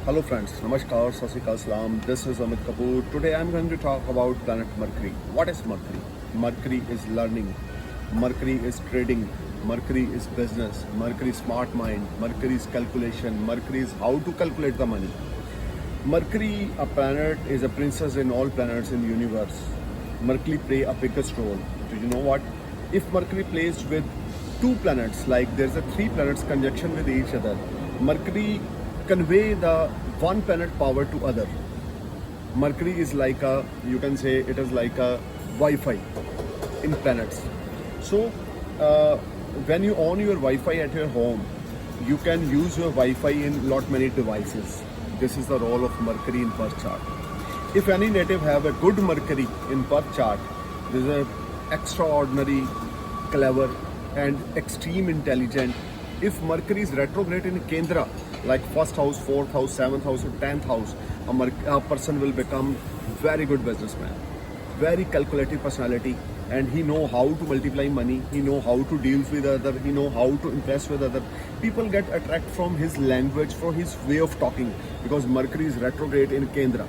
Hello friends, Namaskar, Sat Sri Akal, Salam. This is Amit Kapoor. Today I'm going to talk about planet Mercury. What is Mercury? Mercury is learning. Mercury is trading. Mercury is business. Mercury is smart mind. Mercury is calculation. Mercury is how to calculate the money. Mercury, a planet, is a princess in all planets in the universe. Mercury play a biggest role. Do you know what? If Mercury plays with two planets, like there's a three planets conjunction with each other, Mercury convey the one planet power to other. Mercury is like a, you can say it is like a Wi-Fi in planets. So when you on your Wi-Fi at your home, you can use your Wi-Fi in lot many devices. This is the role of Mercury in birth chart. If any native have a good Mercury in birth chart, this is a extraordinary, clever and extreme intelligent. If Mercury is retrograde in Kendra, like first house, fourth house, seventh house or 10th house, a person will become very good businessman, very calculative personality, and he know how to multiply money, he know how to deal with other, he know how to impress with other. People get attracted from his language, from his way of talking, because Mercury is retrograde in Kendra.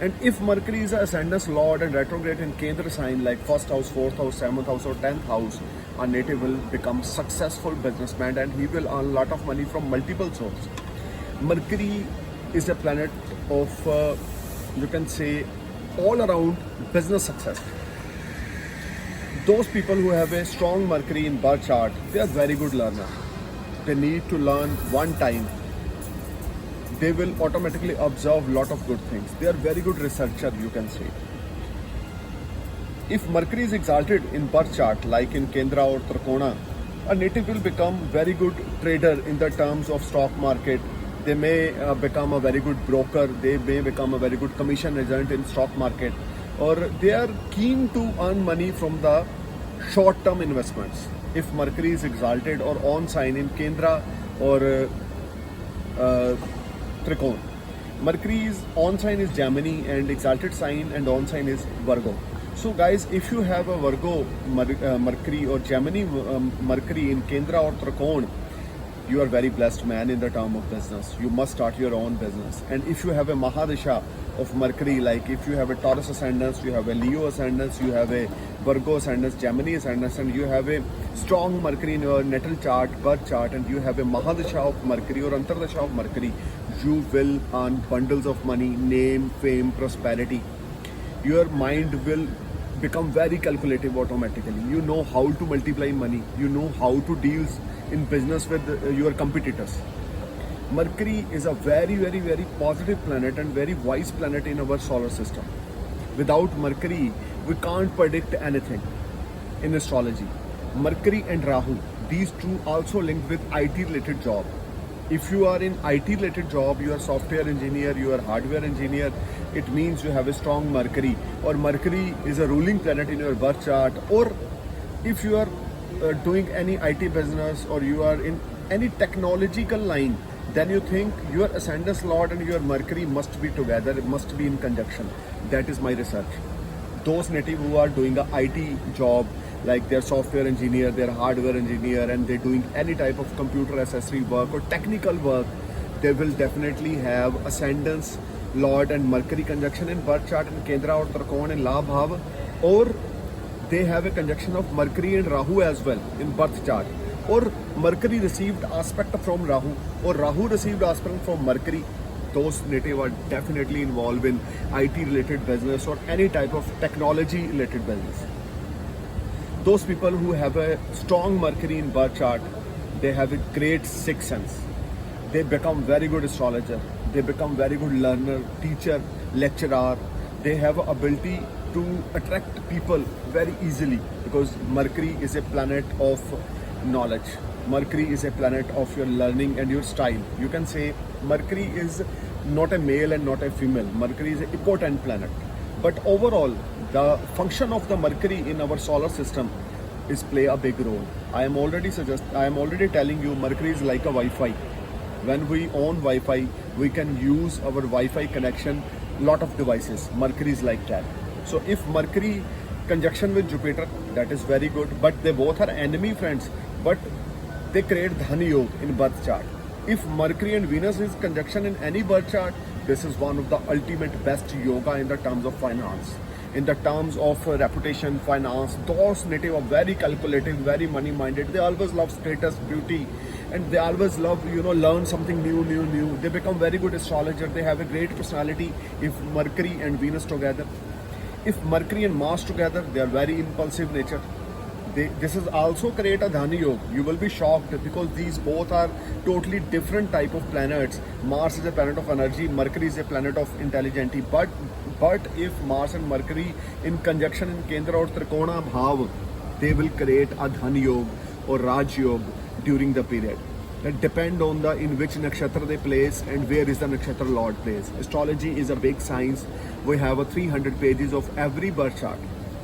And if Mercury is a ascendant lord and retrograde in Kendra sign like first house, fourth house, seventh house or 10th house, a native will become successful businessman and he will earn a lot of money from multiple sources. Mercury is a planet of, you can say, all around business success. Those people who have a strong Mercury in birth chart, they are very good learner. They need to learn one time. They will automatically observe lot of good things. They are very good researcher, you can say. If Mercury is exalted in birth chart, like in Kendra or Trikona, a native will become very good trader in the terms of stock market. They may become a very good broker. They may become a very good commission agent in stock market, or they are keen to earn money from the short-term investments. If Mercury is exalted or on sign in Kendra or Trikona. Mercury's on sign is Gemini and exalted sign and on sign is Virgo. So guys, if you have a Virgo Mercury or Gemini Mercury in Kendra or Trikona, you are very blessed man in the term of business. You must start your own business. And if you have a Mahadasha of Mercury, like if you have a Taurus ascendant, you have a Leo ascendant, you have a Virgo ascendant, Gemini ascendant, and you have a strong Mercury in your natal chart, birth chart, and you have a Mahadasha of Mercury or Antardasha of Mercury, you will earn bundles of money, name, fame, prosperity. Your mind will become very calculative automatically. You know how to multiply money. You know how to deal in business with your competitors. Mercury is a very, very, very positive planet and very wise planet in our solar system. Without Mercury, we can't predict anything in astrology. Mercury and Rahu, these two also linked with IT related job. If you are in IT related job, you are software engineer, you are hardware engineer, it means you have a strong Mercury, or Mercury is a ruling planet in your birth chart. Or if you are doing any IT business or you are in any technological line, then you think your ascendant lord and your Mercury must be together, it must be in conjunction. That is my research. Those native who are doing a IT job, like they're software engineer, they're hardware engineer, and they're doing any type of computer accessory work or technical work, they will definitely have ascendants, Lord and Mercury conjunction in birth chart in Kendra or Trikona and La Bhav, or they have a conjunction of Mercury and Rahu as well in birth chart, or Mercury received aspect from Rahu, or Rahu received aspect from Mercury. Those native are definitely involved in IT related business or any type of technology related business. Those people who have a strong Mercury in birth chart, they have a great sixth sense. They become very good astrologer. They become very good learner, teacher, lecturer. They have a ability to attract people very easily, because Mercury is a planet of knowledge. Mercury is a planet of your learning and your style. You can say Mercury is not a male and not a female. Mercury is an important planet. But overall, the function of the Mercury in our solar system is play a big role. I am already telling you, Mercury is like a Wi-Fi. When we own Wi-Fi, we can use our Wi-Fi connection lot of devices. Mercury is like that. So if Mercury conjunction with Jupiter, that is very good. But they both are enemy friends. But they create Dhani Yoga in birth chart. If Mercury and Venus is conjunction in any birth chart, this is one of the ultimate best yoga in the terms of finance. In the terms of reputation, finance, those native are very calculative, very money-minded. They always love status, beauty, and they always love, learn something new. They become very good astrologer. They have a great personality if Mercury and Venus together. If Mercury and Mars together, they are very impulsive nature. This is also create a Dhani Yoga. You will be shocked because these both are totally different type of planets. Mars is a planet of energy, Mercury is a planet of intelligence. But if Mars and Mercury in conjunction in Kendra or Trikona Bhav, they will create a Dhani Yoga or Raj Yoga during the period. That depend on the in which nakshatra they place and where is the nakshatra lord place. Astrology is a big science. We have a 300 pages of every birth chart.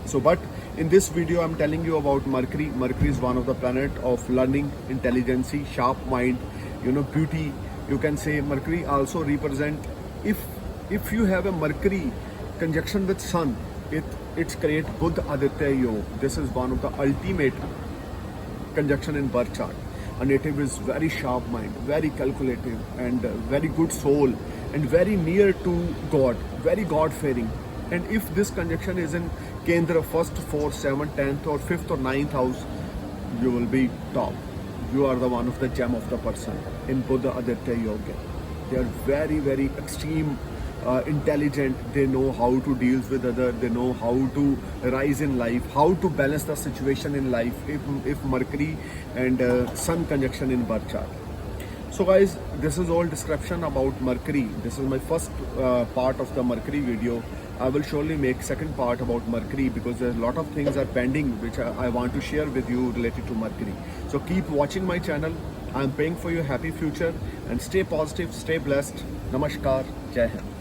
So, but in this video, I'm telling you about Mercury. Mercury is one of the planet of learning, intelligence, sharp mind, beauty. You can say Mercury also represent, if you have a Mercury conjunction with Sun, it's create Budh Aditya Yoga. This is one of the ultimate conjunction in birth chart. A native is very sharp mind, very calculative, and very good soul, and very near to God, very God-fearing. And if this conjunction is in Kendra, 1st, 4th, 7th, 10th, or 5th or 9th house, you will be top. You are the one of the gem of the person in Buddha Aditya Yoga. They are very, very extreme, intelligent. They know how to deal with others. They know how to rise in life, how to balance the situation in life if Mercury and Sun conjunction in birth chart. So guys, this is all description about Mercury. This is my first part of the Mercury video. I will surely make second part about Mercury because there's a lot of things are pending which I want to share with you related to Mercury. So keep watching my channel. I'm praying for your happy future and stay positive, stay blessed. Namaskar. Jai Hind.